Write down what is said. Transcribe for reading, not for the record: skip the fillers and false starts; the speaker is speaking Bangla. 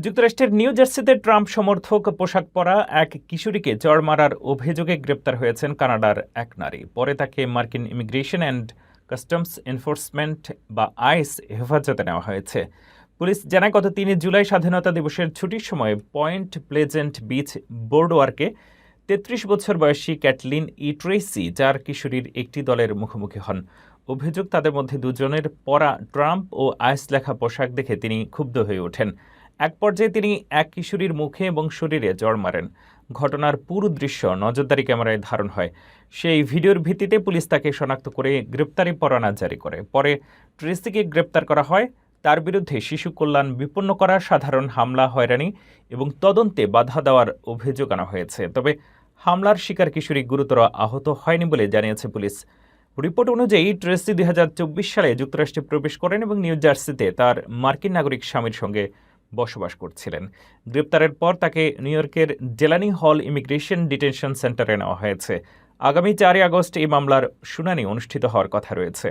যুক্তরাষ্ট্রের নিউ জার্সিতে ট্রাম্প সমর্থক পোশাক পরা এক কিশোরীকে চড় মারার অভিযোগে গ্রেপ্তার হয়েছেন কানাডার এক নারী। পরে তাকে মার্কিন ইমিগ্রেশন অ্যান্ড কাস্টমস এনফোর্সমেন্ট বা আইস হেফাজতে নেওয়া হয়েছে। পুলিশ জানায়, গত ৩ জুলাই স্বাধীনতা দিবসের ছুটির সময় পয়েন্ট প্লেজেন্ট বিচ বোর্ডওয়ার্কে ৩৩ বছর বয়সী ক্যাটলিন ট্রেসি ৪ কিশোরীর একটি দলের মুখোমুখি হন। অভিযোগ, তাদের মধ্যে দুজনের পরা ট্রাম্প ও আইস লেখা পোশাক দেখে তিনি ক্ষুব্ধ হয়ে ওঠেন। এক পর্যায়ে তিনি এক কিশোরীর মুখে এবং শরীরে চড় মারেন। ঘটনার পুরো দৃশ্য নজরদারি ক্যামেরায় ধারণ হয়। সেই ভিডিওর ভিত্তিতে পুলিশ তাকে শনাক্ত করে গ্রেপ্তারি পরোয়ানা জারি করে। পরে ট্রেসিকে গ্রেপ্তার করা হয়। তার বিরুদ্ধে শিশু কল্যাণ বিপন্ন করা, সাধারণ হামলা, হয়রানি এবং তদন্তে বাধা দেওয়ার অভিযোগ আনা হয়েছে। তবে হামলার শিকার কিশোরী গুরুতর আহত হয়নি বলে জানিয়েছে পুলিশ। রিপোর্ট অনুযায়ী ট্রেসি ২০২৪ সালে যুক্তরাষ্ট্রে প্রবেশ করেন এবং নিউ জার্সিতে তার মার্কিন নাগরিক স্বামীর সঙ্গে বসবাস করছিলেন। গ্রেপ্তারের পর তাকে নিউ ইয়র্কের ডেলানি হল ইমিগ্রেশন ডিটেনশন সেন্টারে নেওয়া হয়েছে। আগামী ৪ আগস্ট এই মামলার শুনানি অনুষ্ঠিত হওয়ার কথা রয়েছে।